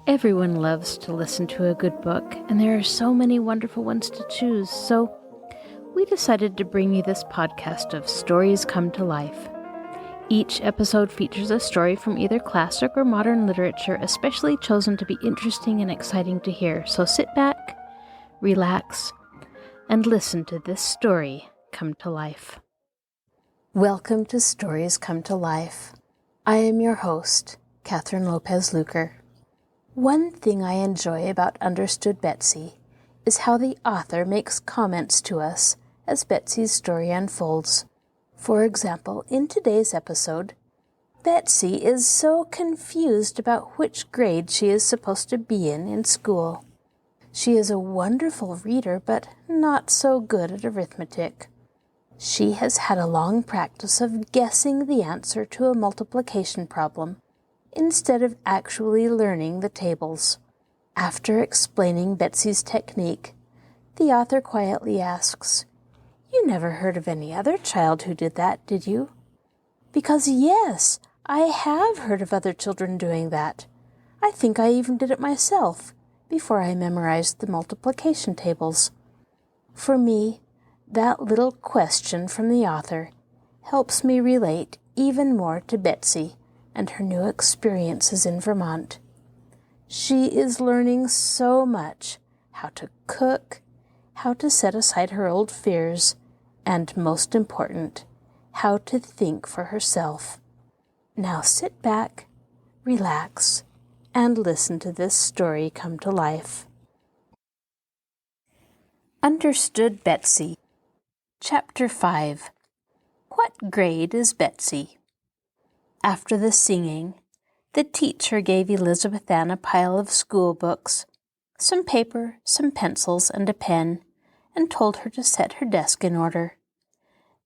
Everyone loves to listen to a good book, and there are so many wonderful ones to choose, so we decided to bring you this podcast of Stories Come to Life. Each episode features a story from either classic or modern literature, especially chosen to be interesting and exciting to hear. So sit back, relax, and listen to this story come to life. Welcome to Stories Come to Life. I am your host, Kathryn Lopez Luker. One thing I enjoy about Understood Betsy is how the author makes comments to us as Betsy's story unfolds. For example, in today's episode, Betsy is so confused about which grade she is supposed to be in school. She is a wonderful reader, but not so good at arithmetic. She has had a long practice of guessing the answer to a multiplication problem, instead of actually learning the tables. After explaining Betsy's technique, the author quietly asks, "You never heard of any other child who did that, did you?" Because yes, I have heard of other children doing that. I think I even did it myself before I memorized the multiplication tables. For me, that little question from the author helps me relate even more to Betsy and her new experiences in Vermont. She is learning so much: how to cook, how to set aside her old fears, and most important, how to think for herself. Now sit back, relax, and listen to this story come to life. Understood Betsy. Chapter 5. What grade is Betsy? After the singing, the teacher gave Elizabeth Ann a pile of school books, some paper, some pencils, and a pen, and told her to set her desk in order.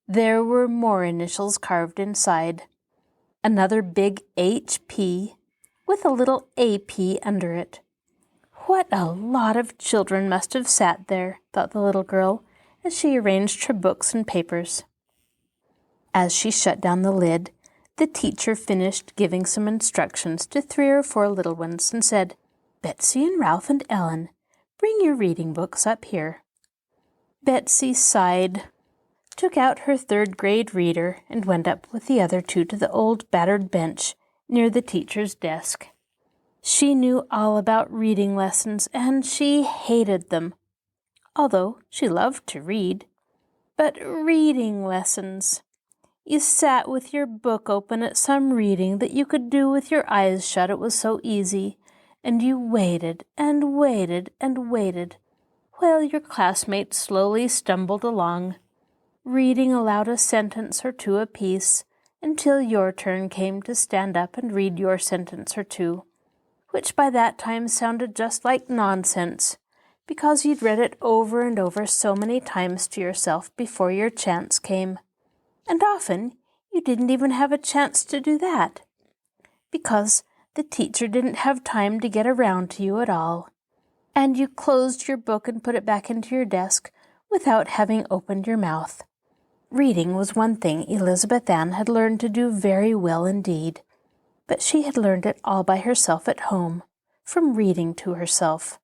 There were more initials carved inside, another big HP with a little AP under it. What a lot of children must have sat there, thought the little girl, as she arranged her books and papers. As she shut down the lid, the teacher finished giving some instructions to 3 or 4 little ones and said, "Betsy and Ralph and Ellen, bring your reading books up here." Betsy sighed, took out her 3rd grade reader, and went up with the other 2 to the old battered bench near the teacher's desk. She knew all about reading lessons, and she hated them, although she loved to read. But reading lessons! You sat with your book open at some reading that you could do with your eyes shut, it was so easy, and you waited and waited and waited, while your classmates slowly stumbled along, reading aloud a sentence or 2 apiece, until your turn came to stand up and read your sentence or 2, which by that time sounded just like nonsense, because you'd read it over and over so many times to yourself before your chance came. And often you didn't even have a chance to do that, because the teacher didn't have time to get around to you at all, and you closed your book and put it back into your desk without having opened your mouth. Reading was one thing Elizabeth Ann had learned to do very well indeed, but she had learned it all by herself at home, from reading to herself.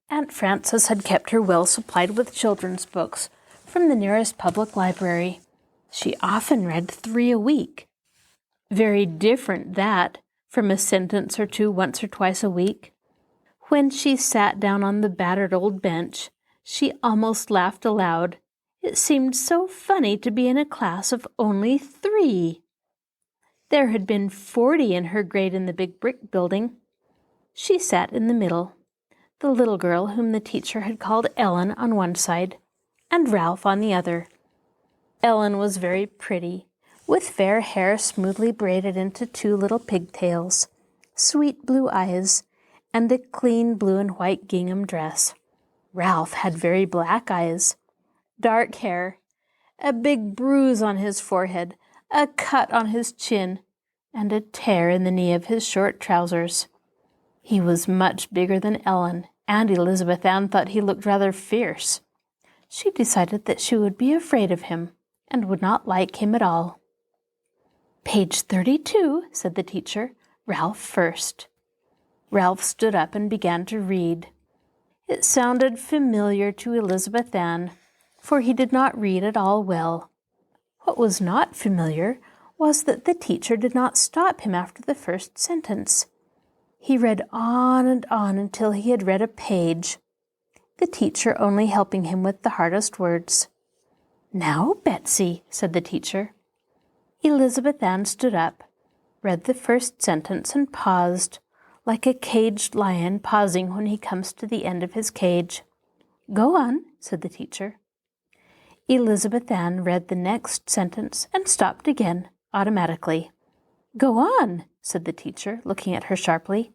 Aunt Frances had kept her well supplied with children's books from the nearest public library. She often read 3 a week. Very different, that, from a sentence or 2 once or twice a week. When she sat down on the battered old bench, she almost laughed aloud. It seemed so funny to be in a class of only 3. There had been 40 in her grade in the big brick building. She sat in the middle, the little girl whom the teacher had called Ellen on one side, and Ralph on the other. Ellen was very pretty, with fair hair smoothly braided into 2 little pigtails, sweet blue eyes, and a clean blue and white gingham dress. Ralph had very black eyes, dark hair, a big bruise on his forehead, a cut on his chin, and a tear in the knee of his short trousers. He was much bigger than Ellen, and Elizabeth Ann thought he looked rather fierce. She decided that she would be afraid of him, and would not like him at all. "Page 32, said the teacher. "Ralph first." Ralph stood up and began to read. It sounded familiar to Elizabeth Ann, for he did not read at all well. What was not familiar was that the teacher did not stop him after the first sentence. He read on and on until he had read a page, the teacher only helping him with the hardest words. "Now, Betsy," said the teacher. Elizabeth Ann stood up, read the first sentence, and paused, like a caged lion pausing when he comes to the end of his cage. "Go on," said the teacher. Elizabeth Ann read the next sentence and stopped again, automatically. "Go on," said the teacher, looking at her sharply.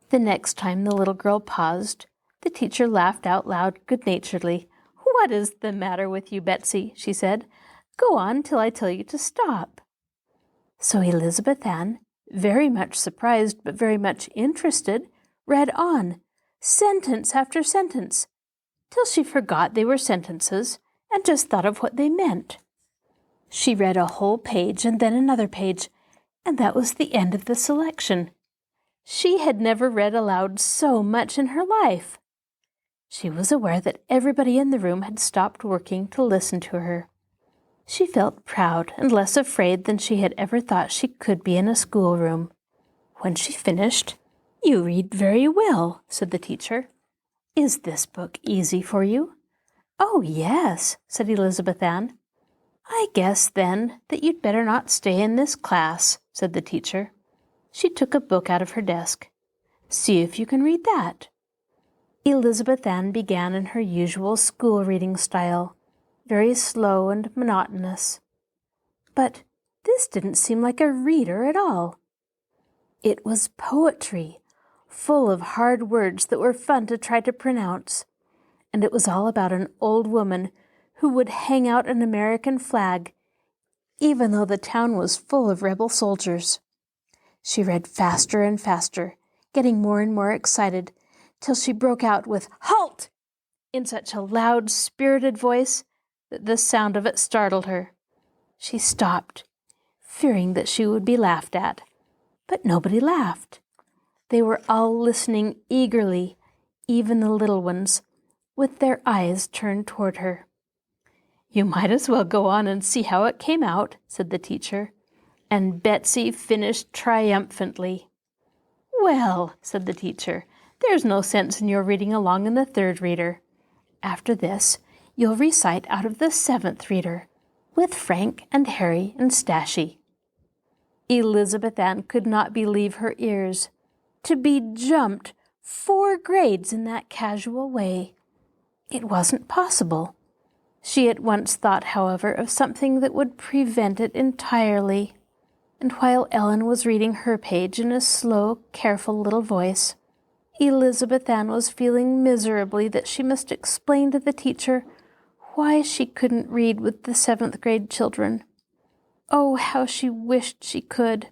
The next time the little girl paused, the teacher laughed out loud good-naturedly. "What is the matter with you, Betsy?" she said. "Go on till I tell you to stop." So Elizabeth Ann, very much surprised but very much interested, read on, sentence after sentence, till she forgot they were sentences and just thought of what they meant. She read a whole page and then another page, and that was the end of the selection. She had never read aloud so much in her life. She was aware that everybody in the room had stopped working to listen to her. She felt proud and less afraid than she had ever thought she could be in a schoolroom. When she finished, "You read very well," said the teacher. "Is this book easy for you?" "Oh, yes," said Elizabeth Ann. "I guess, then, that you'd better not stay in this class," said the teacher. She took a book out of her desk. "See if you can read that." Elizabeth Ann began in her usual school reading style, very slow and monotonous. But this didn't seem like a reader at all. It was poetry, full of hard words that were fun to try to pronounce, and it was all about an old woman who would hang out an American flag, even though the town was full of rebel soldiers. She read faster and faster, getting more and more excited, till she broke out with "Halt!" in such a loud, spirited voice that the sound of it startled her. She stopped, fearing that she would be laughed at, but nobody laughed. They were all listening eagerly, even the little ones, with their eyes turned toward her. "You might as well go on and see how it came out," said the teacher, and Betsy finished triumphantly. "Well," said the teacher, "there's no sense in your reading along in the third reader. After this, you'll recite out of the seventh reader, with Frank and Harry and Stashie." Elizabeth Ann could not believe her ears. To be jumped 4 grades in that casual way. It wasn't possible. She at once thought, however, of something that would prevent it entirely. And while Ellen was reading her page in a slow, careful little voice, Elizabeth Ann was feeling miserably that she must explain to the teacher why she couldn't read with the 7th grade children. Oh, how she wished she could.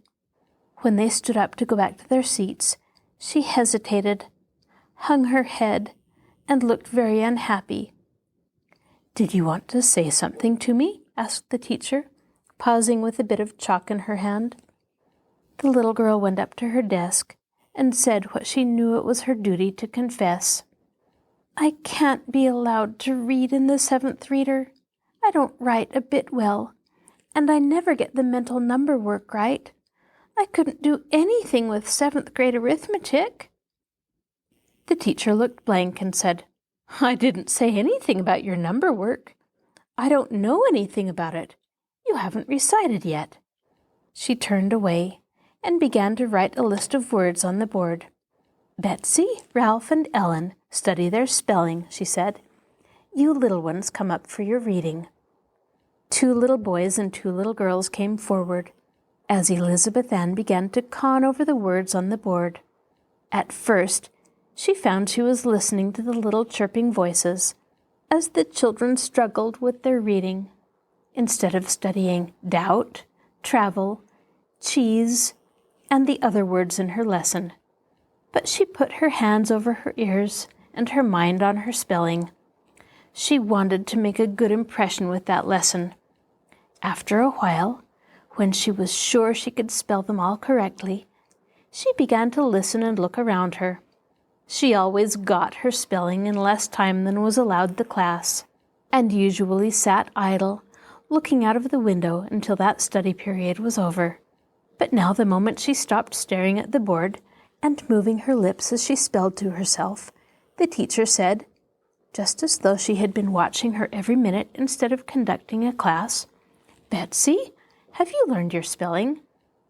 When they stood up to go back to their seats, she hesitated, hung her head, and looked very unhappy. "Did you want to say something to me?" asked the teacher, pausing with a bit of chalk in her hand. The little girl went up to her desk and said what she knew it was her duty to confess. "I can't be allowed to read in the 7th reader. I don't write a bit well, and I never get the mental number work right. I couldn't do anything with 7th grade arithmetic." The teacher looked blank and said, "I didn't say anything about your number work. I don't know anything about it. You haven't recited yet." She turned away and began to write a list of words on the board. "Betsy, Ralph, and Ellen study their spelling," she said. "You little ones come up for your reading." 2 little boys and 2 little girls came forward, as Elizabeth Ann began to con over the words on the board. At first, she found she was listening to the little chirping voices as the children struggled with their reading, instead of studying doubt, travel, cheese, and the other words in her lesson. But she put her hands over her ears and her mind on her spelling. She wanted to make a good impression with that lesson. After a while, when she was sure she could spell them all correctly, she began to listen and look around her. She always got her spelling in less time than was allowed the class, and usually sat idle, looking out of the window until that study period was over. But now the moment she stopped staring at the board and moving her lips as she spelled to herself, the teacher said, just as though she had been watching her every minute instead of conducting a class, "Betsy, have you learned your spelling?"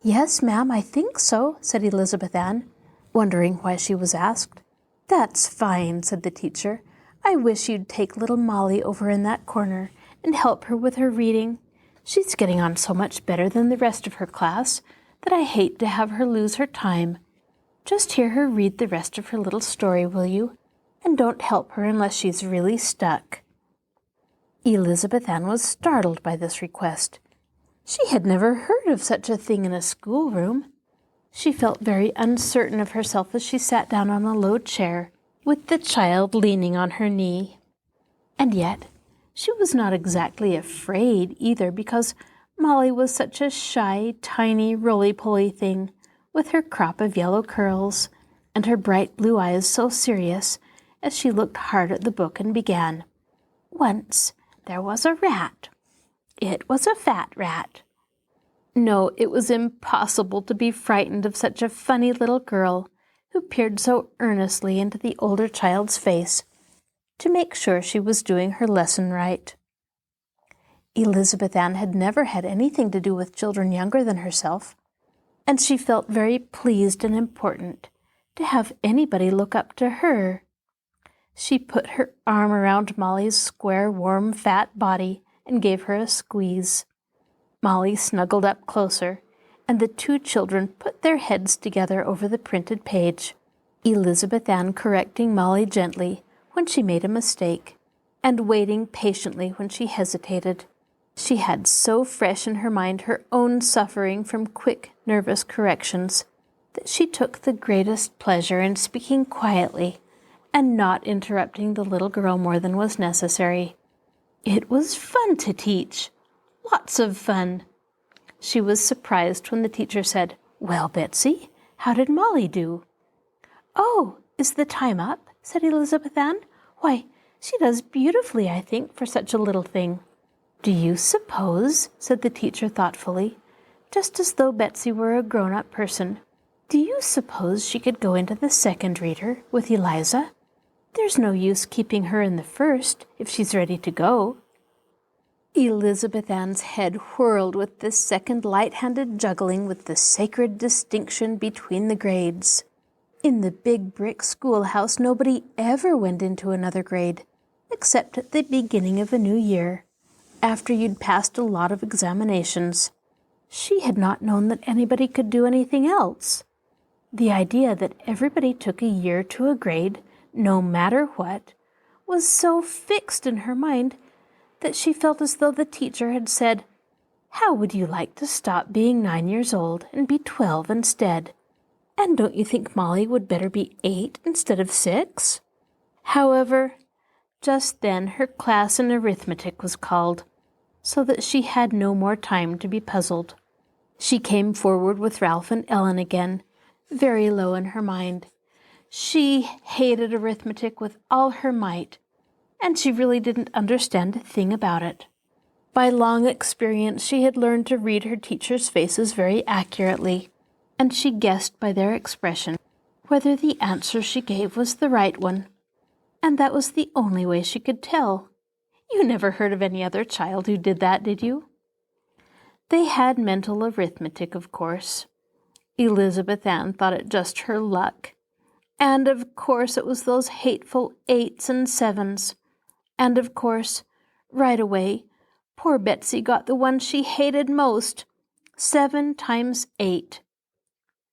"Yes, ma'am, I think so," said Elizabeth Ann, wondering why she was asked. "That's fine," said the teacher. "I wish you'd take little Molly over in that corner and help her with her reading. She's getting on so much better than the rest of her class that I hate to have her lose her time. Just hear her read the rest of her little story, will you? And don't help her unless she's really stuck." Elizabeth Ann was startled by this request. She had never heard of such a thing in a schoolroom. She felt very uncertain of herself as she sat down on a low chair, with the child leaning on her knee. And yet, she was not exactly afraid either, because Molly was such a shy, tiny, roly-poly thing, with her crop of yellow curls, and her bright blue eyes so serious, as she looked hard at the book and began, "Once there was a rat. It was a fat rat." No, it was impossible to be frightened of such a funny little girl who peered so earnestly into the older child's face to make sure she was doing her lesson right. Elizabeth Ann had never had anything to do with children younger than herself, and she felt very pleased and important to have anybody look up to her. She put her arm around Molly's square, warm, fat body and gave her a squeeze. Molly snuggled up closer, and the two children put their heads together over the printed page, Elizabeth Ann correcting Molly gently when she made a mistake, and waiting patiently when she hesitated. She had so fresh in her mind her own suffering from quick, nervous corrections that she took the greatest pleasure in speaking quietly and not interrupting the little girl more than was necessary. It was fun to teach. Lots of fun. She was surprised when the teacher said, "Well, Betsy, how did Molly do?" "Oh, is the time up?" said Elizabeth Ann. "Why, she does beautifully, I think, for such a little thing." "Do you suppose," said the teacher thoughtfully, just as though Betsy were a grown-up person, "do you suppose she could go into the second reader with Eliza? There's no use keeping her in the first if she's ready to go." Elizabeth Ann's head whirled with this second light-handed juggling with the sacred distinction between the grades. In the big brick schoolhouse, nobody ever went into another grade, except at the beginning of a new year, after you'd passed a lot of examinations. She had not known that anybody could do anything else. The idea that everybody took a year to a grade, no matter what, was so fixed in her mind that she felt as though the teacher had said, "How would you like to stop being 9 years old and be 12 instead? And don't you think Molly would better be 8 instead of 6? However, just then her class in arithmetic was called, so that she had no more time to be puzzled. She came forward with Ralph and Ellen again, very low in her mind. She hated arithmetic with all her might, and she really didn't understand a thing about it. By long experience, she had learned to read her teachers' faces very accurately, and she guessed by their expression whether the answer she gave was the right one. And that was the only way she could tell. You never heard of any other child who did that, did you? They had mental arithmetic, of course. Elizabeth Ann thought it just her luck. And of course it was those hateful 8s and 7s. And of course, right away, poor Betsy got the one she hated most, 7 times 8.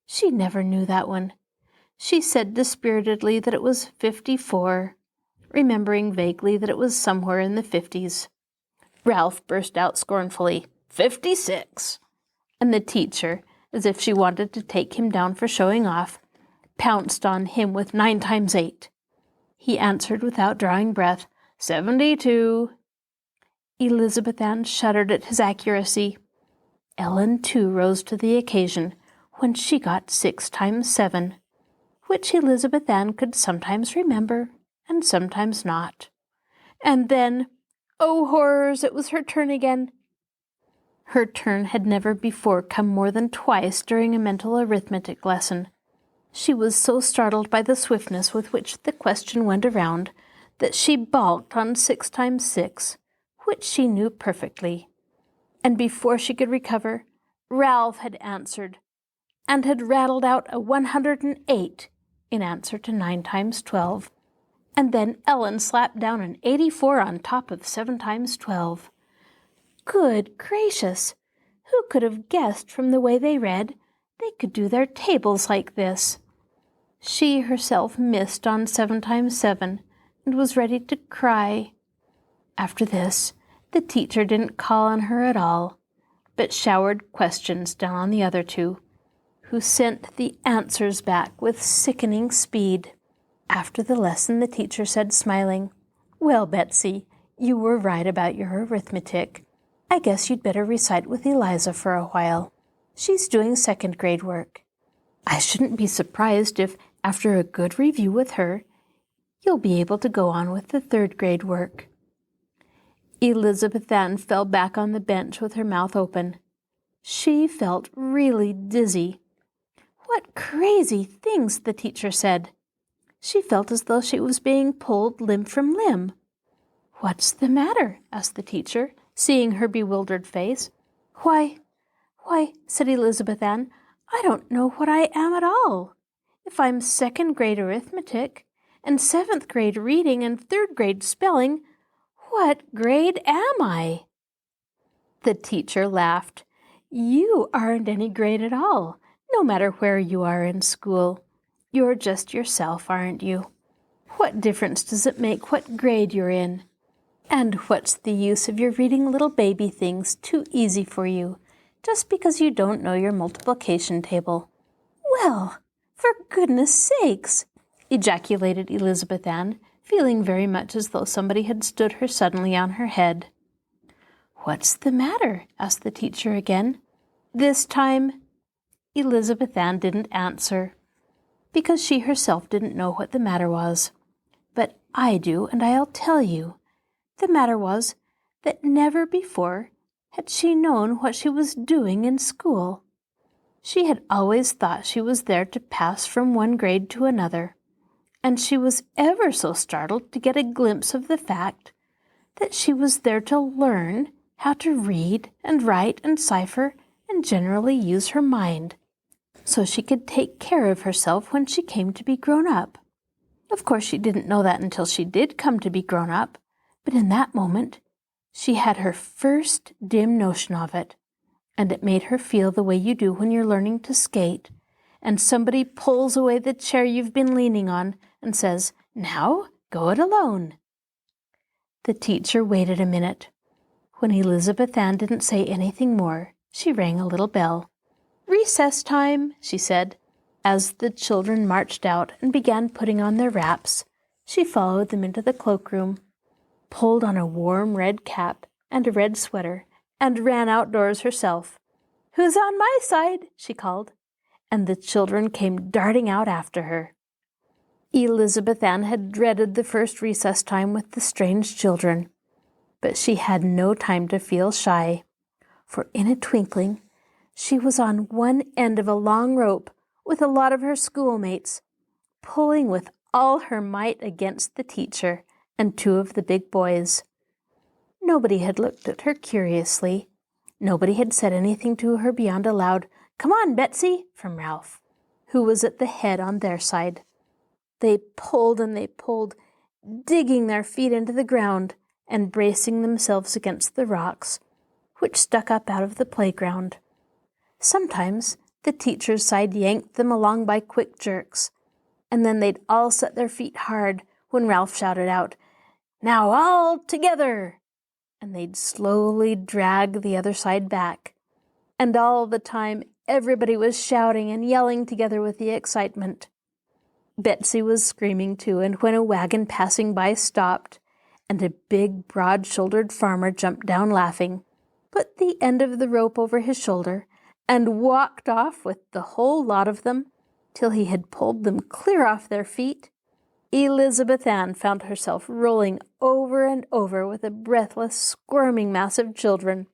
She never knew that one. She said dispiritedly that it was 54, remembering vaguely that it was somewhere in the 50s. Ralph burst out scornfully, 56, and the teacher, as if she wanted to take him down for showing off, pounced on him with 9 times 8. He answered without drawing breath, 72. Elizabeth Ann shuddered at his accuracy. Ellen, too, rose to the occasion, when she got 6 times 7, which Elizabeth Ann could sometimes remember and sometimes not. And then, oh horrors, it was her turn again. Her turn had never before come more than twice during a mental arithmetic lesson. She was so startled by the swiftness with which the question went around that she balked on 6 times 6, which she knew perfectly. And before she could recover, Ralph had answered, and had rattled out a 108 in answer to 9 times 12. And then Ellen slapped down an 84 on top of 7 times 12. Good gracious! Who could have guessed from the way they read they could do their tables like this? She herself missed on 7 times 7 and was ready to cry. After this, the teacher didn't call on her at all, but showered questions down on the other two, who sent the answers back with sickening speed. After the lesson, the teacher said, smiling, "Well, Betsy, you were right about your arithmetic. I guess you'd better recite with Eliza for a while. She's doing 2nd grade work. I shouldn't be surprised if, after a good review with her, you'll be able to go on with the 3rd grade work." Elizabeth Ann fell back on the bench with her mouth open. She felt really dizzy. What crazy things the teacher said! She felt as though she was being pulled limb from limb. "What's the matter?" asked the teacher, seeing her bewildered face. Why, said Elizabeth Ann, "I don't know what I am at all. If I'm 2nd grade arithmetic, and 7th grade reading, and 3rd grade spelling, what grade am I?" The teacher laughed. "You aren't any grade at all, no matter where you are in school. You're just yourself, aren't you? What difference does it make what grade you're in? And what's the use of your reading little baby things too easy for you, just because you don't know your multiplication table?" "Well, for goodness sakes!" ejaculated Elizabeth Ann, feeling very much as though somebody had stood her suddenly on her head. "What's the matter?" asked the teacher again. This time, Elizabeth Ann didn't answer, because she herself didn't know what the matter was. But I do, and I'll tell you. The matter was that never before had she known what she was doing in school. She had always thought she was there to pass from one grade to another, and she was ever so startled to get a glimpse of the fact that she was there to learn how to read and write and cipher and generally use her mind, so she could take care of herself when she came to be grown up. Of course, she didn't know that until she did come to be grown up, but in that moment she had her first dim notion of it, and it made her feel the way you do when you're learning to skate, and somebody pulls away the chair you've been leaning on and says, "Now, go it alone." The teacher waited a minute. When Elizabeth Ann didn't say anything more, she rang a little bell. "Recess time," she said. As the children marched out and began putting on their wraps, she followed them into the cloakroom, pulled on a warm red cap and a red sweater, and ran outdoors herself. "Who's on my side?" she called, and the children came darting out after her. Elizabeth Ann had dreaded the first recess time with the strange children, but she had no time to feel shy, for in a twinkling she was on one end of a long rope with a lot of her schoolmates, pulling with all her might against the teacher and 2 of the big boys. Nobody had looked at her curiously. Nobody had said anything to her beyond a loud, "Come on, Betsy," from Ralph, who was at the head on their side. They pulled and they pulled, digging their feet into the ground and bracing themselves against the rocks, which stuck up out of the playground. Sometimes the teacher's side yanked them along by quick jerks, and then they'd all set their feet hard when Ralph shouted out, "Now all together!" and they'd slowly drag the other side back. And all the time everybody was shouting and yelling together with the excitement. Betsy was screaming too, and when a wagon passing by stopped, and a big, broad-shouldered farmer jumped down laughing, put the end of the rope over his shoulder, and walked off with the whole lot of them till he had pulled them clear off their feet, Elizabeth Ann found herself rolling over and over with a breathless, squirming mass of children,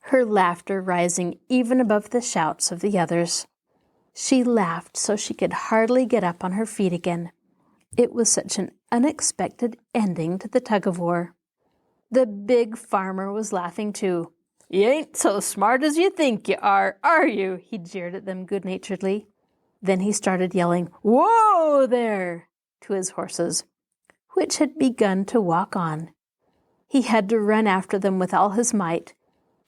her laughter rising even above the shouts of the others. She laughed so she could hardly get up on her feet again. It was such an unexpected ending to the tug-of-war. The big farmer was laughing too. "You ain't so smart as you think you are you?" He jeered at them good-naturedly. Then he started yelling, "Whoa there!" to his horses, which had begun to walk on. He had to run after them with all his might,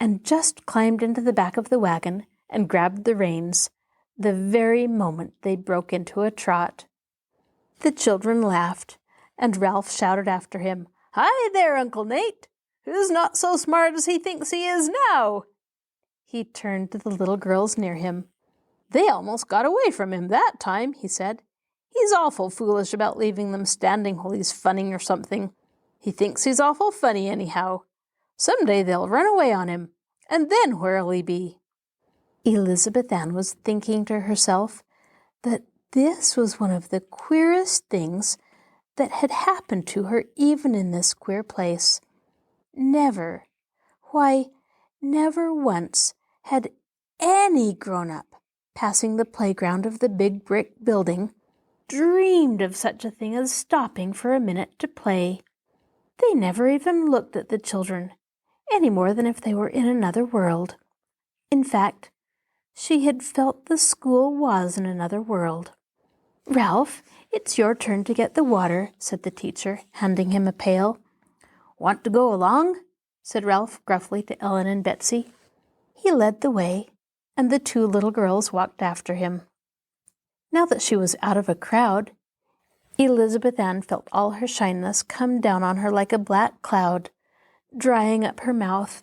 and just climbed into the back of the wagon and grabbed the reins the very moment they broke into a trot. The children laughed, and Ralph shouted after him, "Hi there, Uncle Nate! Who's not so smart as he thinks he is now?" He turned to the little girls near him. "They almost got away from him that time," he said. "He's awful foolish about leaving them standing while he's funning or something. He thinks he's awful funny anyhow. Some day they'll run away on him, and then where'll he be?" Elizabeth Ann was thinking to herself that this was one of the queerest things that had happened to her even in this queer place. Never once had any grown-up passing the playground of the big brick building dreamed of such a thing as stopping for a minute to play. They never even looked at the children, any more than if they were in another world. In fact, she had felt the school was in another world. "Ralph, it's your turn to get the water," said the teacher, handing him a pail. "Want to go along?" said Ralph gruffly to Ellen and Betsy. He led the way, and the two little girls walked after him. Now that she was out of a crowd, Elizabeth Ann felt all her shyness come down on her like a black cloud, drying up her mouth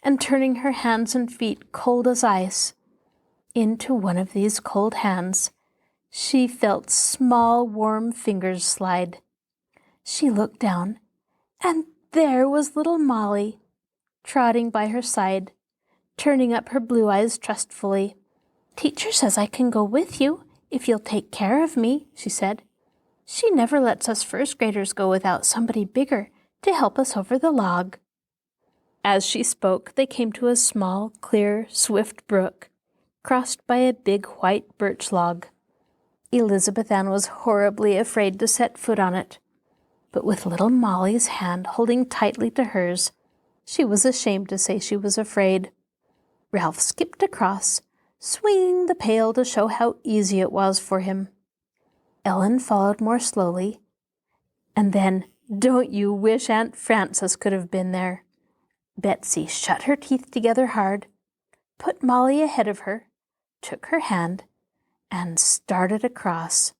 and turning her hands and feet cold as ice. Into one of these cold hands she felt small, warm fingers slide. She looked down, and there was little Molly, trotting by her side, turning up her blue eyes trustfully. "Teacher says I can go with you, if you'll take care of me," she said. "She never lets us first graders go without somebody bigger to help us over the log." As she spoke, they came to a small, clear, swift brook, crossed by a big white birch log. Elizabeth Ann was horribly afraid to set foot on it, but with little Molly's hand holding tightly to hers, she was ashamed to say she was afraid. Ralph skipped across, swinging the pail to show how easy it was for him. Ellen followed more slowly, and then, don't you wish Aunt Frances could have been there? Betsy shut her teeth together hard, put Molly ahead of her, took her hand, and started across.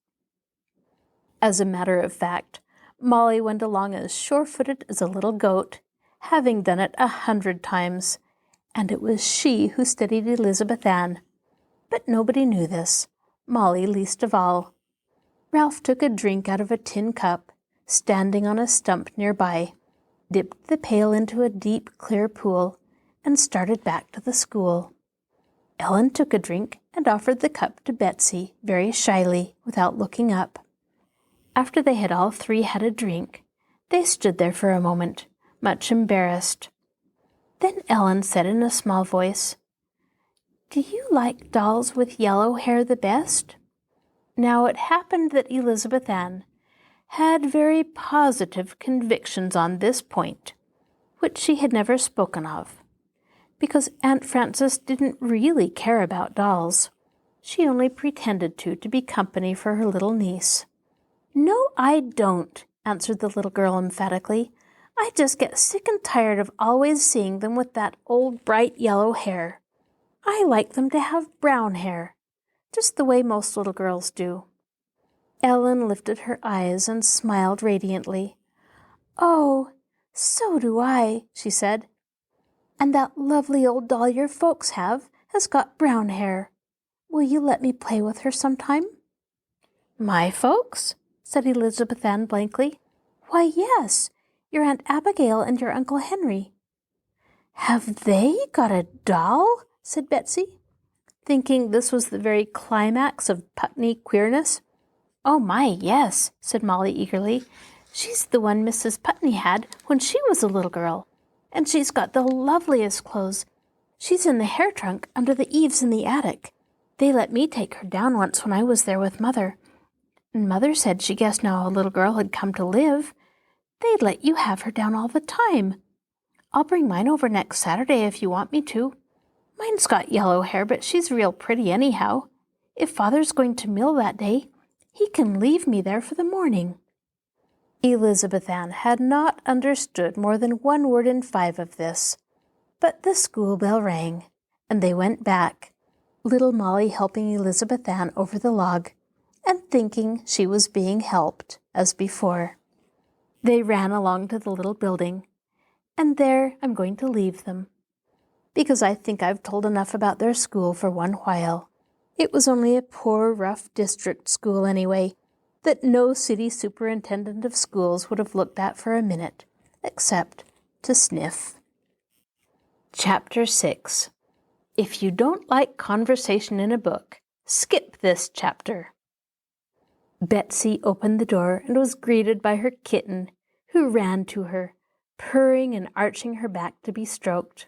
As a matter of fact, Molly went along as sure-footed as a little goat, having done it 100 times, and it was she who steadied Elizabeth Ann. But nobody knew this, Molly least of all. Ralph took a drink out of a tin cup, standing on a stump nearby, dipped the pail into a deep, clear pool, and started back to the school. Ellen took a drink and offered the cup to Betsy very shyly, without looking up. After they had all three had a drink, they stood there for a moment, much embarrassed. Then Ellen said in a small voice, "Do you like dolls with yellow hair the best?" Now it happened that Elizabeth Ann had very positive convictions on this point, which she had never spoken of, because Aunt Frances didn't really care about dolls. She only pretended to be company for her little niece. "No, I don't," answered the little girl emphatically. "I just get sick and tired of always seeing them with that old bright yellow hair. I like them to have brown hair, just the way most little girls do." Ellen lifted her eyes and smiled radiantly. "Oh, so do I," she said. "And that lovely old doll your folks have has got brown hair. Will you let me play with her sometime?" "My folks?" said Elizabeth Ann blankly. "Why, yes, your Aunt Abigail and your Uncle Henry." "Have they got a doll?" said Betsy. thinking this was the very climax of Putney queerness. "Oh my, yes," said Molly eagerly. "She's the one Mrs. Putney had when she was a little girl. And she's got the loveliest clothes. She's in the hair trunk under the eaves in the attic. They let me take her down once when I was there with Mother. And Mother said she guessed now a little girl had come to live, they'd let you have her down all the time. I'll bring mine over next Saturday if you want me to. Mine's got yellow hair, but she's real pretty anyhow. If Father's going to mill that day, he can leave me there for the morning." Elizabeth Ann had not understood more than 1 word in 5 of this, but the school bell rang, and they went back, little Molly helping Elizabeth Ann over the log, and thinking she was being helped, as before. They ran along to the little building, and there I'm going to leave them, because I think I've told enough about their school for one while. It was only a poor, rough district school anyway, that no city superintendent of schools would have looked at for a minute, except to sniff. Chapter 6. If you don't like conversation in a book, skip this chapter. Betsy opened the door and was greeted by her kitten, who ran to her, purring and arching her back to be stroked.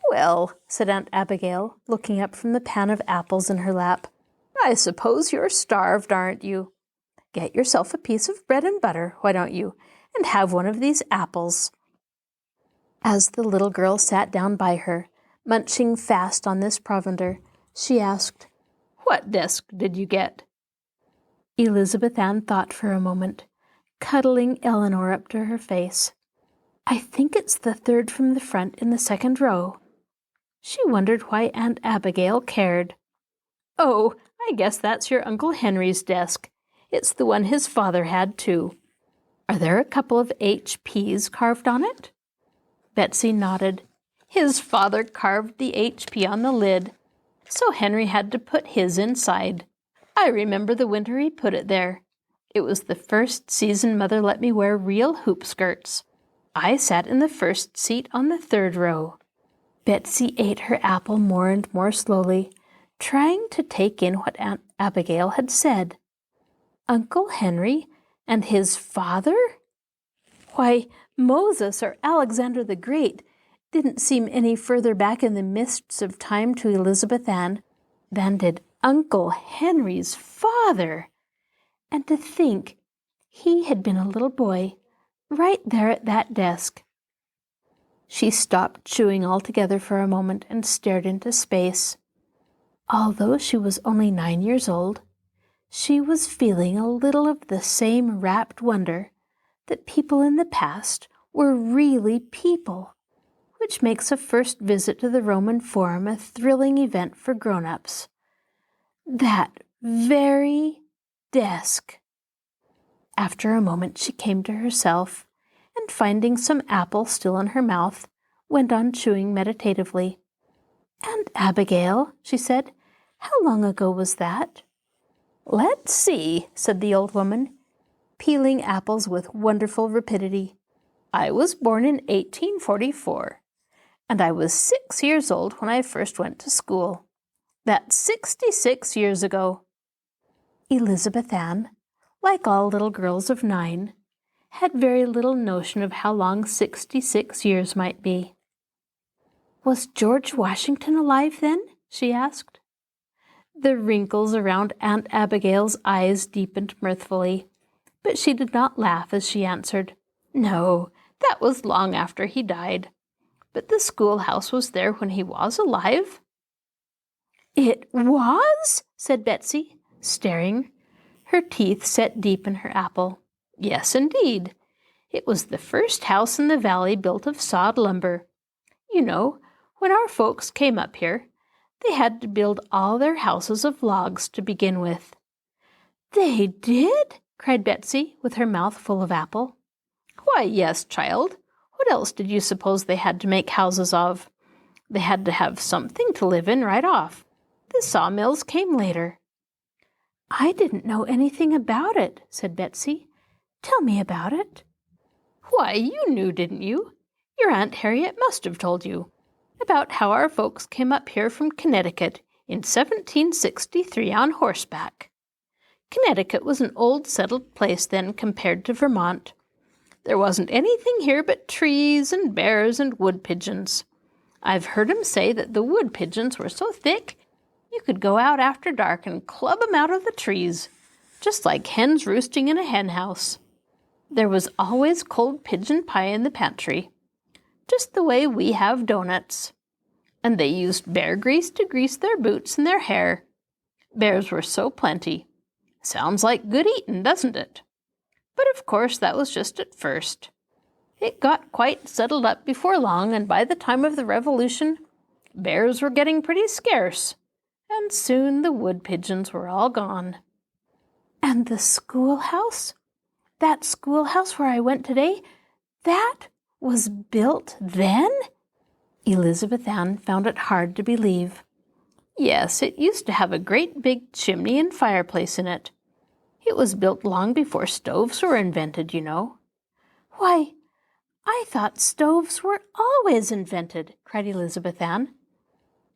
"Well," said Aunt Abigail, looking up from the pan of apples in her lap, "I suppose you're starved, aren't you? Get yourself a piece of bread and butter, why don't you, and have one of these apples." As the little girl sat down by her, munching fast on this provender, she asked, "What desk did you get?" Elizabeth Ann thought for a moment, cuddling Eleanor up to her face. "I think it's the 3rd from the front in the 2nd row." She wondered why Aunt Abigail cared. "Oh, I guess that's your Uncle Henry's desk. It's the one his father had, too. Are there a couple of HPs carved on it?" Betsy nodded. "His father carved the HP on the lid, so Henry had to put his inside. I remember the winter he put it there. It was the first season Mother let me wear real hoop skirts. I sat in the first seat on the 3rd row." Betsy ate her apple more and more slowly, trying to take in what Aunt Abigail had said. Uncle Henry and his father? Why, Moses or Alexander the Great didn't seem any further back in the mists of time to Elizabeth Ann than did Uncle Henry's father. And to think he had been a little boy right there at that desk. She stopped chewing altogether for a moment and stared into space. Although she was only 9 years old, she was feeling a little of the same rapt wonder that people in the past were really people, which makes a first visit to the Roman Forum a thrilling event for grown-ups. That very desk. After a moment she came to herself, and finding some apple still in her mouth, went on chewing meditatively. "Aunt Abigail," she said, "how long ago was that?" "Let's see," said the old woman, peeling apples with wonderful rapidity. "I was born in 1844, and I was 6 years old when I first went to school. That's 66 years ago." Elizabeth Ann, like all little girls of 9, had very little notion of how long 66 years might be. "Was George Washington alive then?" she asked. The wrinkles around Aunt Abigail's eyes deepened mirthfully, but she did not laugh as she answered, "No, that was long after he died. But the schoolhouse was there when he was alive." "It was?" said Betsy, staring, her teeth set deep in her apple. "Yes, indeed. It was the first house in the valley built of sawed lumber. You know, when our folks came up here, they had to build all their houses of logs to begin with." "They did?" cried Betsy, with her mouth full of apple. "Why, yes, child. What else did you suppose they had to make houses of? They had to have something to live in right off. The sawmills came later." "I didn't know anything about it," said Betsy. "Tell me about it." "Why, you knew, didn't you? Your Aunt Harriet must have told you. About how our folks came up here from Connecticut in 1763 on horseback. Connecticut was an old settled place then compared to Vermont. There wasn't anything here but trees and bears and wood pigeons. I've heard 'em say that the wood pigeons were so thick you could go out after dark and club 'em out of the trees, just like hens roosting in a hen house. There was always cold pigeon pie in the pantry, just the way we have doughnuts. And they used bear grease to grease their boots and their hair. Bears were so plenty. Sounds like good eatin', doesn't it? But of course that was just at first. It got quite settled up before long, and by the time of the Revolution, bears were getting pretty scarce, and soon the wood pigeons were all gone. And the schoolhouse? That schoolhouse where I went today, that was built then? Elizabeth Ann found it hard to believe. Yes, it used to have a great big chimney and fireplace in it. It was built long before stoves were invented, you know. Why, I thought stoves were always invented, cried Elizabeth Ann.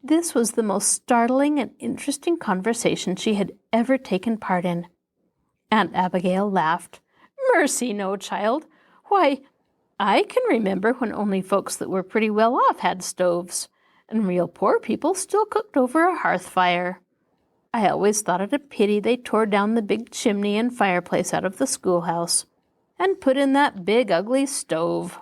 This was the most startling and interesting conversation she had ever taken part in. Aunt Abigail laughed. Mercy, no, child. Why, I can remember when only folks that were pretty well off had stoves, and real poor people still cooked over a hearth fire. I always thought it a pity they tore down the big chimney and fireplace out of the schoolhouse and put in that big ugly stove.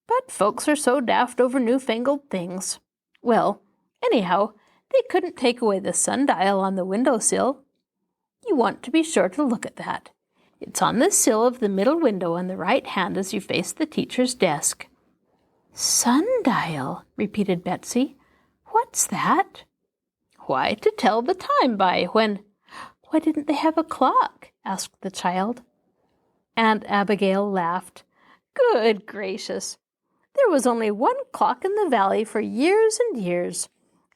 But folks are so daft over newfangled things. Well, anyhow, they couldn't take away the sundial on the windowsill. You want to be sure to look at that. It's on the sill of the middle window on the right hand as you face the teacher's desk. Sundial, repeated Betsy. What's that? Why, to tell the time by when... Why didn't they have a clock? Asked the child. Aunt Abigail laughed. Good gracious! There was only one clock in the valley for years and years,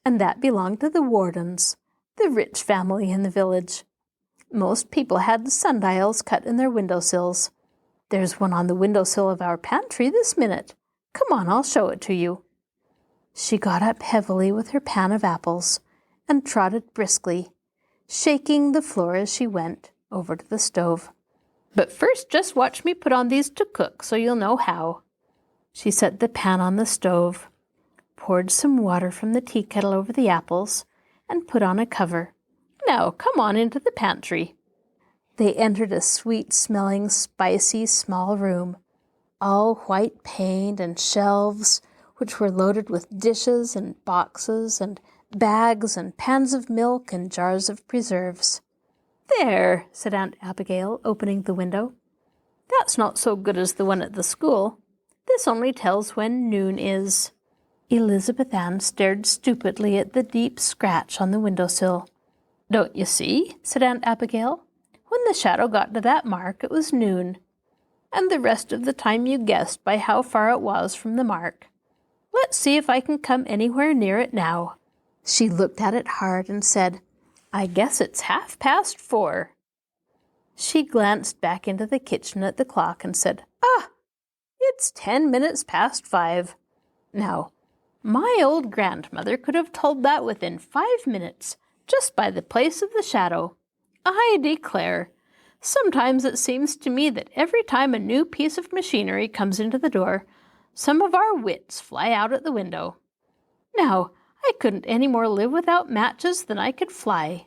and that belonged to the Wardens, the rich family in the village. Most people had sundials cut in their windowsills. There's one on the windowsill of our pantry this minute. Come on, I'll show it to you. She got up heavily with her pan of apples and trotted briskly, shaking the floor as she went, over to the stove. But first just watch me put on these to cook so you'll know how. She set the pan on the stove, poured some water from the tea kettle over the apples, and put on a cover. Now come on into the pantry. They entered a sweet-smelling, spicy, small room, all white paint and shelves, which were loaded with dishes and boxes and bags and pans of milk and jars of preserves. There, said Aunt Abigail, opening the window. That's not so good as the one at the school. This only tells when noon is. Elizabeth Ann stared stupidly at the deep scratch on the windowsill. Don't you see, said Aunt Abigail. When the shadow got to that mark, it was noon, and the rest of the time you guessed by how far it was from the mark. Let's see if I can come anywhere near it now. She looked at it hard and said, I guess it's 4:30. She glanced back into the kitchen at the clock and said, it's 10 minutes past 5. Now, my old grandmother could have told that within 5 minutes, just by the place of the shadow. I declare, sometimes it seems to me that every time a new piece of machinery comes into the door, some of our wits fly out at the window. Now, I couldn't any more live without matches than I could fly.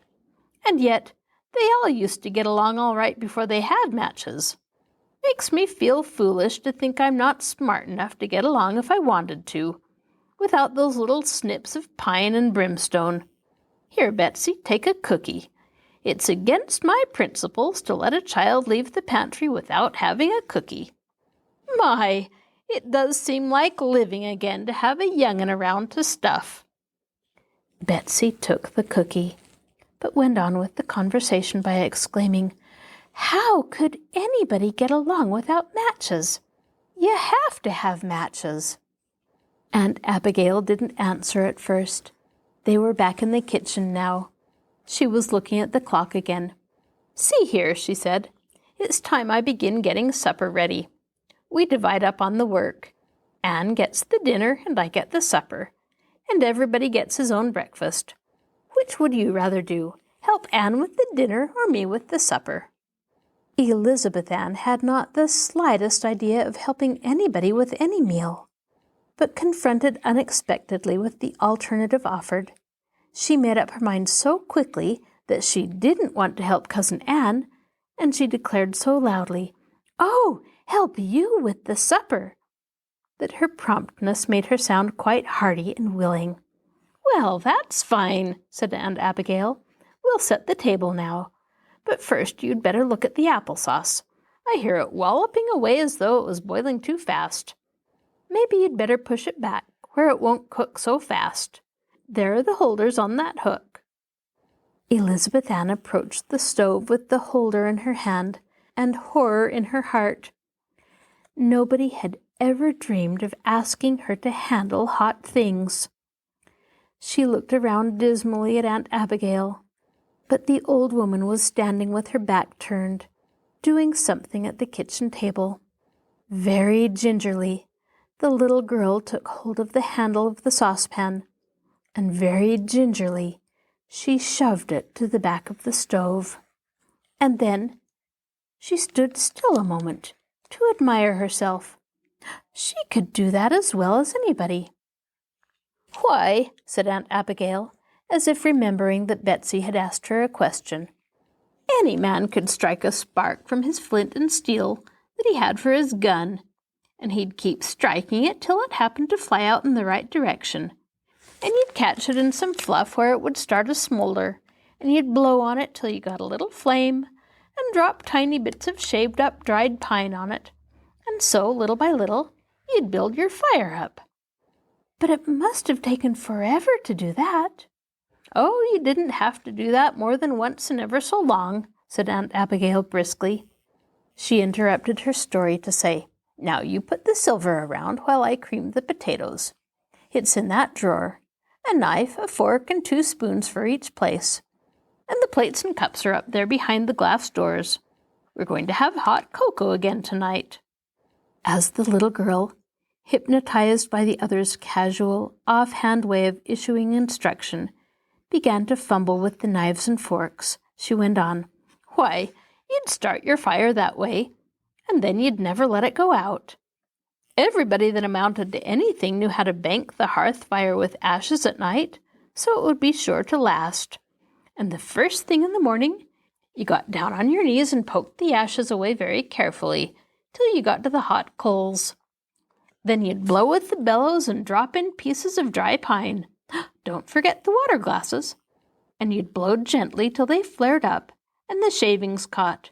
And yet, they all used to get along all right before they had matches. Makes me feel foolish to think I'm not smart enough to get along if I wanted to, without those little snips of pine and brimstone. Here, Betsy, take a cookie. It's against my principles to let a child leave the pantry without having a cookie. My, it does seem like living again to have a young'un around to stuff. Betsy took the cookie, but went on with the conversation by exclaiming, How could anybody get along without matches? You have to have matches. Aunt Abigail didn't answer at first. They were back in the kitchen now. She was looking at the clock again. See here, she said. It's time I begin getting supper ready. We divide up on the work. Anne gets the dinner and I get the supper, and everybody gets his own breakfast. Which would you rather do? Help Anne with the dinner or me with the supper?" Elizabeth Ann had not the slightest idea of helping anybody with any meal, but confronted unexpectedly with the alternative offered, she made up her mind so quickly that she didn't want to help Cousin Anne, and she declared so loudly, "Oh, help you with the supper," that her promptness made her sound quite hearty and willing. "Well, that's fine," said Aunt Abigail. "We'll set the table now. But first you'd better look at the applesauce. I hear it walloping away as though it was boiling too fast. Maybe you'd better push it back where it won't cook so fast. There are the holders on that hook." Elizabeth Ann approached the stove with the holder in her hand and horror in her heart. Nobody had ever dreamed of asking her to handle hot things. She looked around dismally at Aunt Abigail, but the old woman was standing with her back turned, doing something at the kitchen table. Very gingerly, the little girl took hold of the handle of the saucepan, and very gingerly she shoved it to the back of the stove. And then she stood still a moment to admire herself. She could do that as well as anybody. "Why," said Aunt Abigail, as if remembering that Betsy had asked her a question, "any man could strike a spark from his flint and steel that he had for his gun, and he'd keep striking it till it happened to fly out in the right direction, and you'd catch it in some fluff where it would start to smolder, and you'd blow on it till you got a little flame, and drop tiny bits of shaved-up dried pine on it, and so, little by little, you'd build your fire up." "But it must have taken forever to do that." "Oh, you didn't have to do that more than once in ever so long," said Aunt Abigail briskly. She interrupted her story to say, "Now you put the silver around while I cream the potatoes. It's in that drawer. A knife, a fork, and 2 spoons for each place. And the plates and cups are up there behind the glass doors. We're going to have hot cocoa again tonight." As the little girl, hypnotized by the other's casual, offhand way of issuing instruction, began to fumble with the knives and forks, she went on, "Why, you'd start your fire that way, and then you'd never let it go out. Everybody that amounted to anything knew how to bank the hearth fire with ashes at night, so it would be sure to last. And the first thing in the morning, you got down on your knees and poked the ashes away very carefully till you got to the hot coals. Then you'd blow with the bellows and drop in pieces of dry pine. Don't forget the water glasses. And you'd blow gently till they flared up and the shavings caught.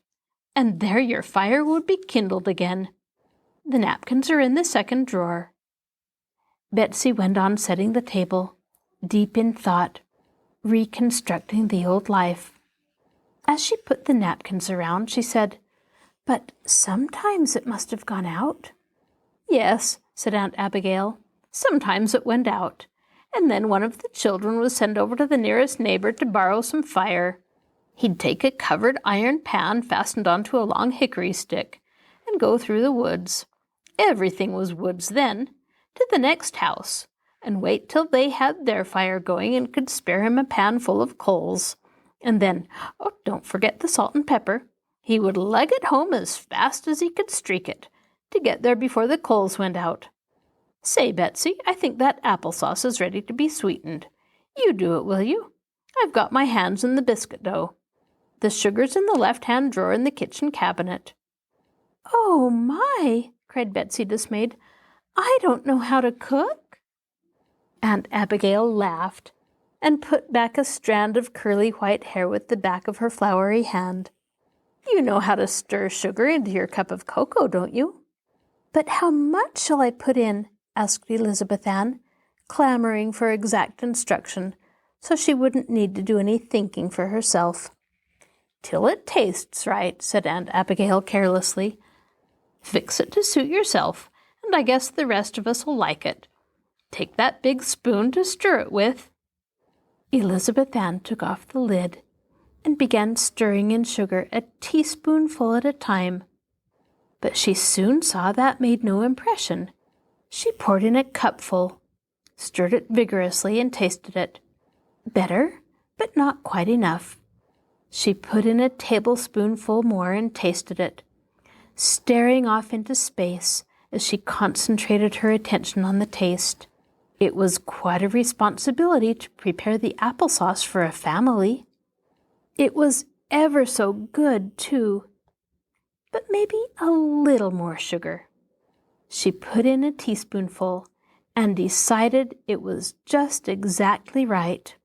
And there your fire would be kindled again. The napkins are in the second drawer." Betsy went on setting the table, deep in thought, reconstructing the old life. As she put the napkins around, she said, "But sometimes it must have gone out." "Yes," said Aunt Abigail, "sometimes it went out, and then one of the children was sent over to the nearest neighbor to borrow some fire. He'd take a covered iron pan fastened onto a long hickory stick and go through the woods. Everything was woods then, to the next house, and wait till they had their fire going and could spare him a pan full of coals. And then, oh, don't forget the salt and pepper. He would lug it home as fast as he could streak it, to get there before the coals went out. Say, Betsy, I think that applesauce is ready to be sweetened. You do it, will you? I've got my hands in the biscuit dough. The sugar's in the left-hand drawer in the kitchen cabinet." "Oh, my!" cried Betsy, dismayed. "I don't know how to cook." Aunt Abigail laughed and put back a strand of curly white hair with the back of her floury hand. "You know how to stir sugar into your cup of cocoa, don't you?" "But how much shall I put in?" asked Elizabeth Ann, clamoring for exact instruction, so she wouldn't need to do any thinking for herself. "Till it tastes right," said Aunt Abigail carelessly. "Fix it to suit yourself, and I guess the rest of us will like it. Take that big spoon to stir it with." Elizabeth Ann took off the lid and began stirring in sugar a teaspoonful at a time. But she soon saw that made no impression. She poured in a cupful, stirred it vigorously, and tasted it. Better, but not quite enough. She put in a tablespoonful more and tasted it, staring off into space as she concentrated her attention on the taste. It was quite a responsibility to prepare the applesauce for a family. It was ever so good, too, but maybe a little more sugar. She put in a teaspoonful and decided it was just exactly right.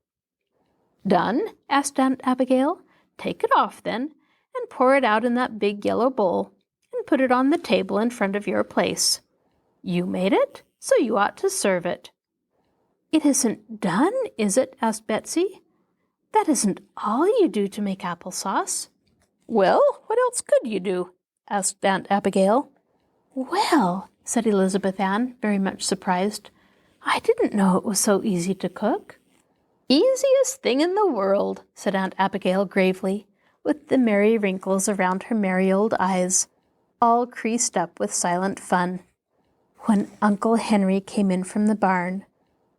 "Done?" asked Aunt Abigail. "Take it off, then, and pour it out in that big yellow bowl, and put it on the table in front of your place. You made it, so you ought to serve it." "It isn't done, is it?" asked Betsy. "That isn't all you do to make applesauce." "Well, what else could you do?" asked Aunt Abigail. "Well," said Elizabeth Ann, very much surprised, "I didn't know it was so easy to cook." "Easiest thing in the world," said Aunt Abigail gravely, with the merry wrinkles around her merry old eyes, all creased up with silent fun. When Uncle Henry came in from the barn,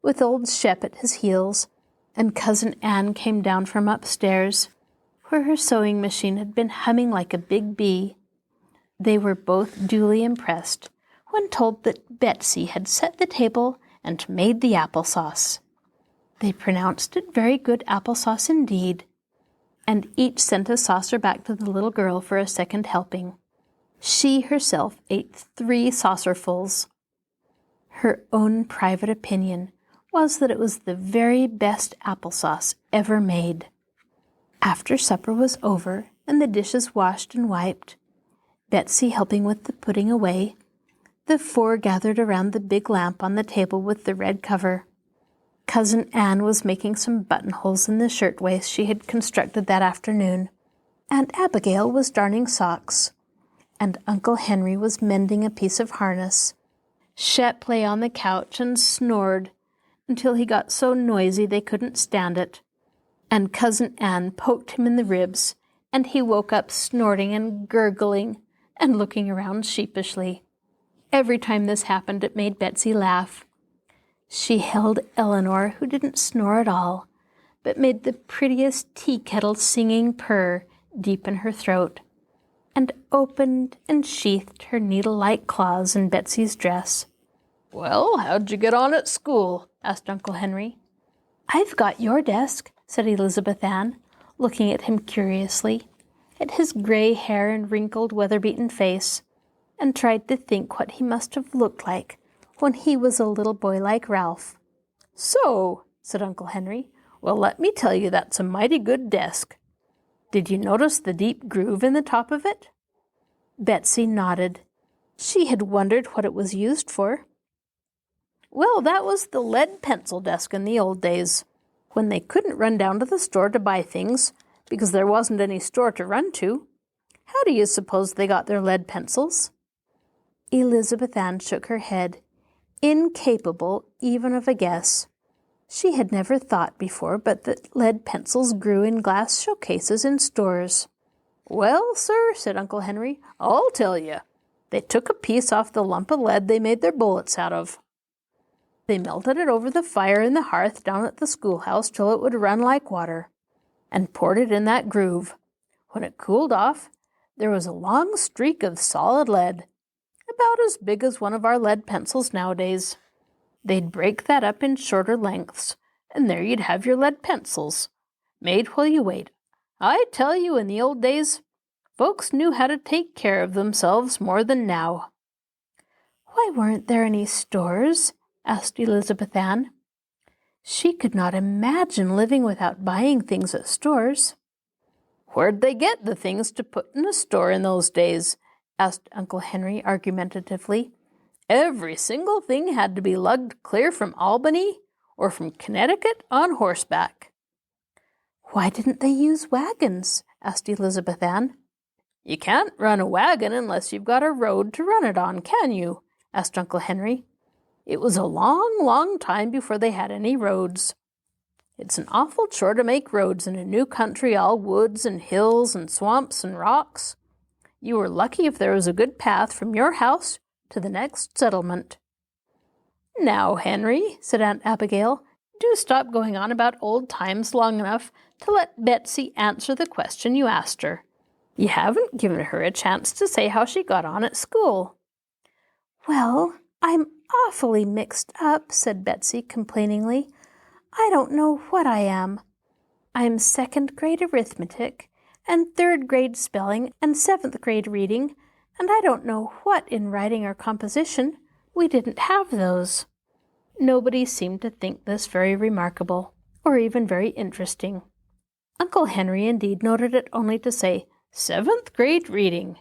with old Shep at his heels, and Cousin Ann came down from upstairs, where her sewing machine had been humming like a big bee, they were both duly impressed when told that Betsy had set the table and made the applesauce. They pronounced it very good applesauce indeed, and each sent a saucer back to the little girl for a second helping. She herself ate 3 saucerfuls. Her own private opinion was that it was the very best applesauce ever made. After supper was over and the dishes washed and wiped, Betsy helping with the putting away, the 4 gathered around the big lamp on the table with the red cover. Cousin Ann was making some buttonholes in the shirtwaist she had constructed that afternoon. Aunt Abigail was darning socks, and Uncle Henry was mending a piece of harness. Shep lay on the couch and snored until he got so noisy they couldn't stand it, and Cousin Ann poked him in the ribs, and he woke up snorting and gurgling and looking around sheepishly. Every time this happened, it made Betsy laugh. She held Eleanor, who didn't snore at all, but made the prettiest tea-kettle singing purr deep in her throat, and opened and sheathed her needle-like claws in Betsy's dress. "Well, how'd you get on at school?" asked Uncle Henry. "I've got your desk," said Elizabeth Ann, looking at him curiously, at his gray hair and wrinkled, weather-beaten face, and tried to think what he must have looked like when he was a little boy like Ralph. "So," said Uncle Henry, "well, let me tell you, that's a mighty good desk. Did you notice the deep groove in the top of it?" Betsy nodded. She had wondered what it was used for. "Well, that was the lead pencil desk in the old days, when they couldn't run down to the store to buy things because there wasn't any store to run to. How do you suppose they got their lead pencils?" Elizabeth Ann shook her head, incapable even of a guess. She had never thought before but that lead pencils grew in glass showcases in stores. "Well, sir," said Uncle Henry, "I'll tell you. They took a piece off the lump of lead they made their bullets out of. They melted it over the fire in the hearth down at the schoolhouse till it would run like water, and poured it in that groove. When it cooled off, there was a long streak of solid lead, about as big as one of our lead pencils nowadays. They'd break that up in shorter lengths, and there you'd have your lead pencils, made while you wait. I tell you, in the old days, folks knew how to take care of themselves more than now." "Why weren't there any stores?" asked Elizabeth Ann. She could not imagine living without buying things at stores. "Where'd they get the things to put in a store in those days?" asked Uncle Henry argumentatively. "Every single thing had to be lugged clear from Albany or from Connecticut on horseback." "Why didn't they use wagons?" asked Elizabeth Ann. "You can't run a wagon unless you've got a road to run it on, can you?" asked Uncle Henry. "It was a long, long time before they had any roads. It's an awful chore to make roads in a new country all woods and hills and swamps and rocks. You were lucky if there was a good path from your house to the next settlement." "Now, Henry," said Aunt Abigail, "do stop going on about old times long enough to let Betsy answer the question you asked her. You haven't given her a chance to say how she got on at school." "Well, I'm awfully mixed up," said Betsy complainingly. "I don't know what I am. I'm second grade arithmetic, and third grade spelling, and seventh grade reading, and I don't know what in writing or composition. We didn't have those." Nobody seemed to think this very remarkable, or even very interesting. Uncle Henry indeed noted it only to say, "Seventh grade reading."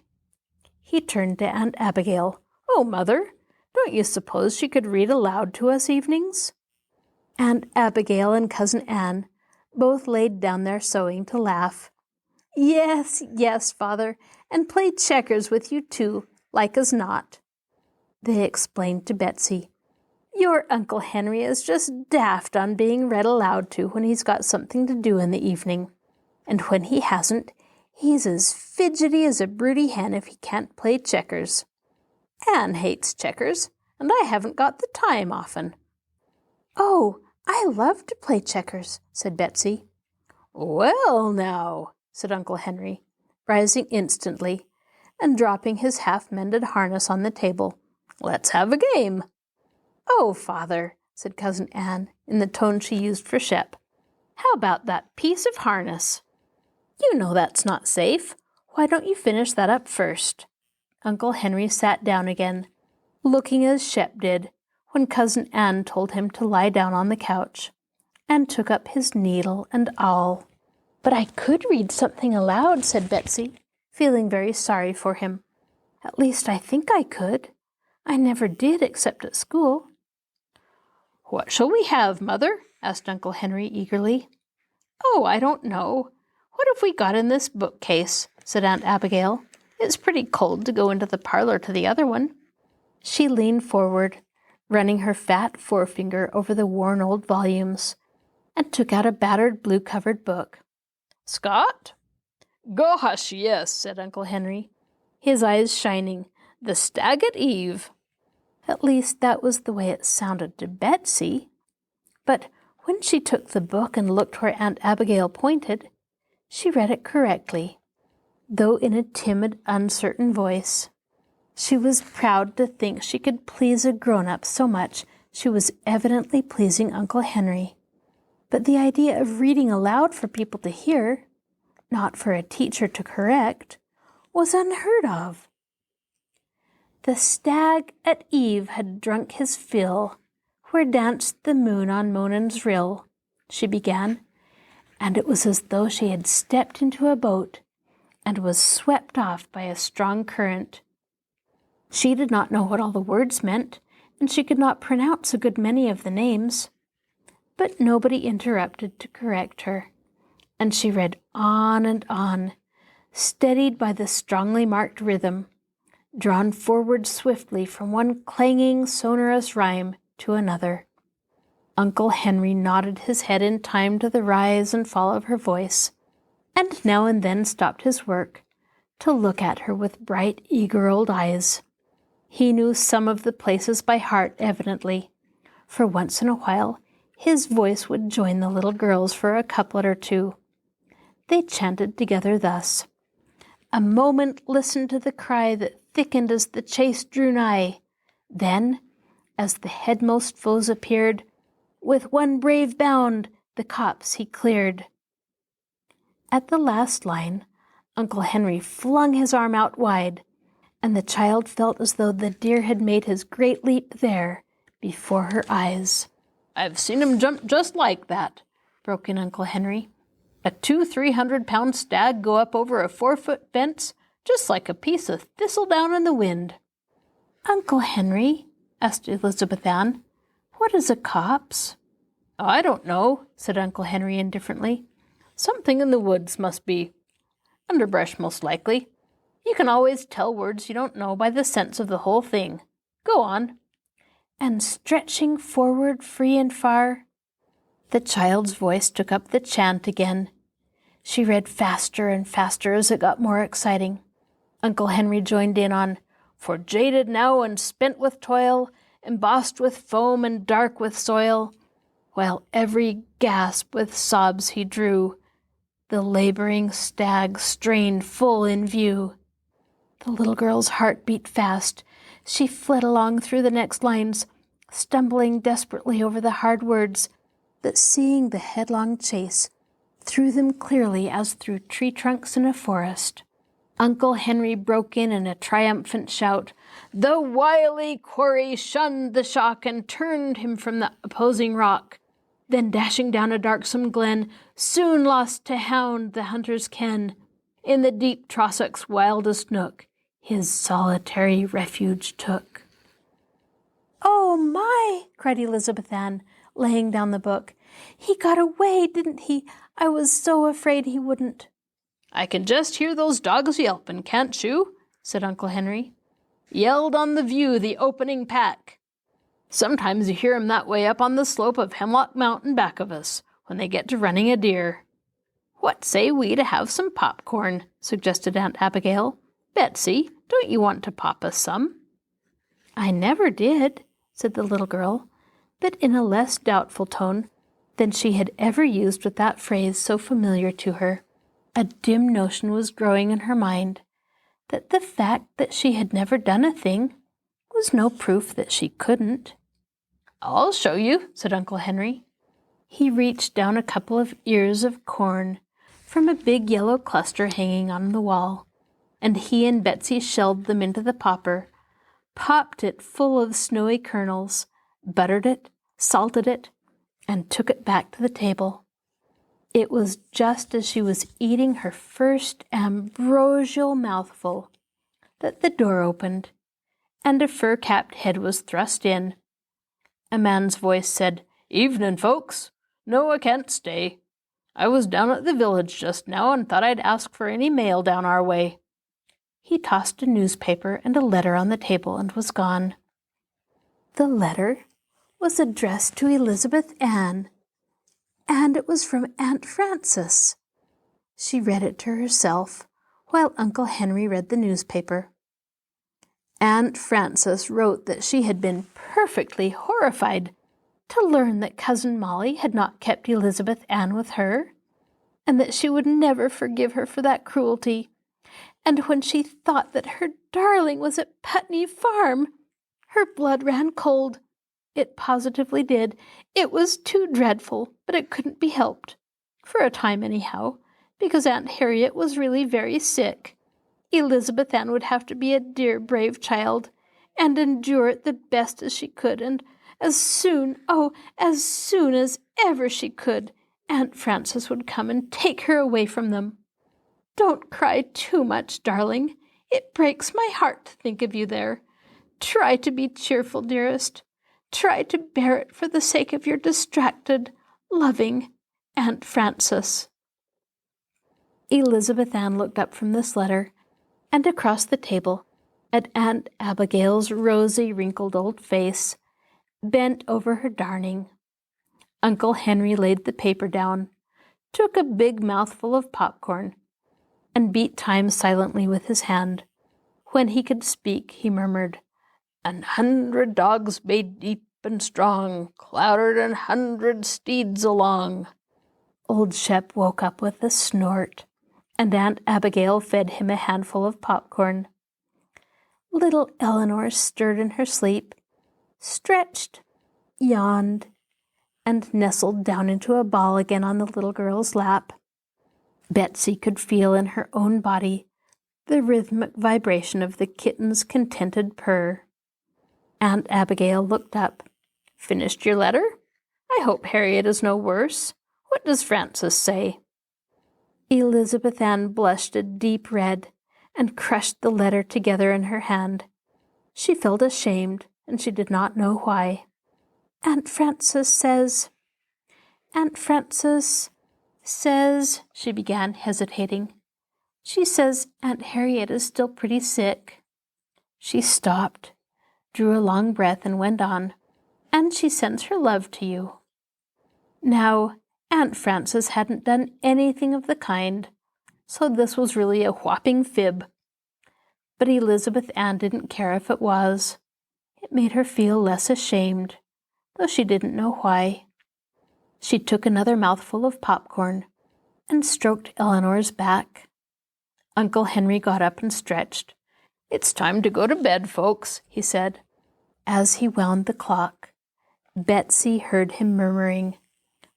He turned to Aunt Abigail. "Oh, Mother, don't you suppose she could read aloud to us evenings?" Aunt Abigail and Cousin Anne both laid down their sewing to laugh. "Yes, yes, Father, and play checkers with you too, like as not." They explained to Betsy, "Your Uncle Henry is just daft on being read aloud to when he's got something to do in the evening. And when he hasn't, he's as fidgety as a broody hen if he can't play checkers. Anne hates checkers, and I haven't got the time often." "Oh, I love to play checkers," said Betsy. "Well, now," said Uncle Henry, rising instantly and dropping his half-mended harness on the table, "let's have a game." "Oh, Father," said Cousin Anne in the tone she used for Shep, "how about that piece of harness? You know that's not safe. Why don't you finish that up first?" Uncle Henry sat down again, looking as Shep did when Cousin Anne told him to lie down on the couch, and took up his needle and awl. "But I could read something aloud," said Betsy, feeling very sorry for him. "At least I think I could. I never did except at school." "What shall we have, Mother?" asked Uncle Henry eagerly. "Oh, I don't know. What have we got in this bookcase?" said Aunt Abigail. "It's pretty cold to go into the parlor to the other one." She leaned forward, running her fat forefinger over the worn old volumes, and took out a battered blue-covered book. "Scott?" "Gosh, yes," said Uncle Henry, his eyes shining. "The Stag at Eve." At least that was the way it sounded to Betsy. But when she took the book and looked where Aunt Abigail pointed, she read it correctly, though in a timid, uncertain voice. She was proud to think she could please a grown-up so much. She was evidently pleasing Uncle Henry. But the idea of reading aloud for people to hear, not for a teacher to correct, was unheard of. "The stag at eve had drunk his fill, where danced the moon on Monan's rill," she began, and it was as though she had stepped into a boat and was swept off by a strong current. She did not know what all the words meant, and she could not pronounce a good many of the names. But nobody interrupted to correct her, and she read on, steadied by the strongly marked rhythm, drawn forward swiftly from one clanging, sonorous rhyme to another. Uncle Henry nodded his head in time to the rise and fall of her voice, and now and then stopped his work to look at her with bright, eager old eyes. He knew some of the places by heart, evidently, for once in a while his voice would join the little girls for a couplet or two. They chanted together thus: "A moment listened to the cry that thickened as the chase drew nigh. Then, as the headmost foes appeared, with one brave bound the copse he cleared." At the last line, Uncle Henry flung his arm out wide, and the child felt as though the deer had made his great leap there, before her eyes. "I've seen him jump just like that," broke in Uncle Henry. "A 200-300-pound stag go up over a 4-foot fence, just like a piece of thistledown in the wind." "Uncle Henry," asked Elizabeth Ann, "what is a copse?" "I don't know," said Uncle Henry indifferently. "Something in the woods, must be. Underbrush, most likely. You can always tell words you don't know by the sense of the whole thing. Go on." "And stretching forward free and far." The child's voice took up the chant again. She read faster and faster as it got more exciting. Uncle Henry joined in on, "For jaded now and spent with toil, embossed with foam and dark with soil," while every gasp with sobs he drew, The laboring stag strained full in view. The little girl's heart beat fast. She fled along through the next lines, stumbling desperately over the hard words, but seeing the headlong chase through them clearly as through tree trunks in a forest. Uncle Henry broke in a triumphant shout. The wily quarry shunned the shock and turned him from the opposing rock. Then dashing down a darksome glen, soon lost to hound the hunter's ken. In the deep Trossach's wildest nook, his solitary refuge took. "Oh, my!" cried Elizabeth Ann, laying down the book. "He got away, didn't he? I was so afraid he wouldn't." "I can just hear those dogs yelping, can't you?" said Uncle Henry. "Yelled on the view the opening pack. Sometimes you hear 'em that way up on the slope of Hemlock Mountain back of us, when they get to running a deer." "What say we to have some popcorn?" suggested Aunt Abigail. "Betsy, don't you want to pop us some?" "I never did," said the little girl, but in a less doubtful tone than she had ever used with that phrase so familiar to her. A dim notion was growing in her mind that the fact that she had never done a thing was no proof that she couldn't. "I'll show you," said Uncle Henry. He reached down a couple of ears of corn from a big yellow cluster hanging on the wall, and he and Betsy shelled them into the popper, popped it full of snowy kernels, buttered it, salted it, and took it back to the table. It was just as she was eating her first ambrosial mouthful that the door opened, and a fur-capped head was thrust in. A man's voice said, "Evenin', folks. No, I can't stay. I was down at the village just now and thought I'd ask for any mail down our way." He tossed a newspaper and a letter on the table and was gone. The letter was addressed to Elizabeth Ann, and it was from Aunt Frances. She read it to herself, while Uncle Henry read the newspaper. Aunt Frances wrote that she had been perfectly horrified to learn that Cousin Molly had not kept Elizabeth Ann with her, and that she would never forgive her for that cruelty. And when she thought that her darling was at Putney Farm, her blood ran cold. It positively did. It was too dreadful, but it couldn't be helped. For a time anyhow, because Aunt Harriet was really very sick. Elizabeth Ann would have to be a dear, brave child, and endure it the best as she could, and as soon as ever she could, Aunt Frances would come and take her away from them. Don't cry too much, darling. It breaks my heart to think of you there. Try to be cheerful, dearest. Try to bear it for the sake of your distracted, loving Aunt Frances. Elizabeth Ann looked up from this letter and across the table at Aunt Abigail's rosy, wrinkled old face, bent over her darning. Uncle Henry laid the paper down, took a big mouthful of popcorn, and beat time silently with his hand. When he could speak, he murmured, "An 100 dogs bayed deep and strong, cloudered 100 steeds along." Old Shep woke up with a snort, and Aunt Abigail fed him a handful of popcorn. Little Eleanor stirred in her sleep, stretched, yawned, and nestled down into a ball again on the little girl's lap. Betsy could feel in her own body the rhythmic vibration of the kitten's contented purr. Aunt Abigail looked up. "Finished your letter? I hope Harriet is no worse. What does Frances say?" Elizabeth Ann blushed a deep red and crushed the letter together in her hand. She felt ashamed, and she did not know why. Aunt Frances says, she began, hesitating. "She says Aunt Harriet is still pretty sick." She stopped, drew a long breath, and went on, "And she sends her love to you." Now, Aunt Frances hadn't done anything of the kind, so this was really a whopping fib. But Elizabeth Ann didn't care if it was. It made her feel less ashamed, though she didn't know why. She took another mouthful of popcorn, and stroked Eleanor's back. Uncle Henry got up and stretched. "It's time to go to bed, folks," he said. As he wound the clock, Betsy heard him murmuring,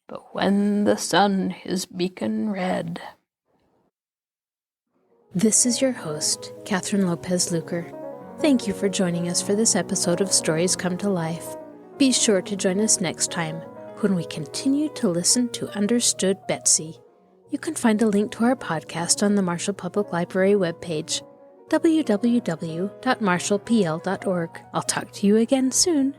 "But when the sun his beacon red." This is your host, Kathryn Lopez Luker. Thank you for joining us for this episode of Stories Come to Life. Be sure to join us next time when we continue to listen to Understood Betsy. You can find a link to our podcast on the Marshall Public Library webpage, www.marshallpl.org. I'll talk to you again soon.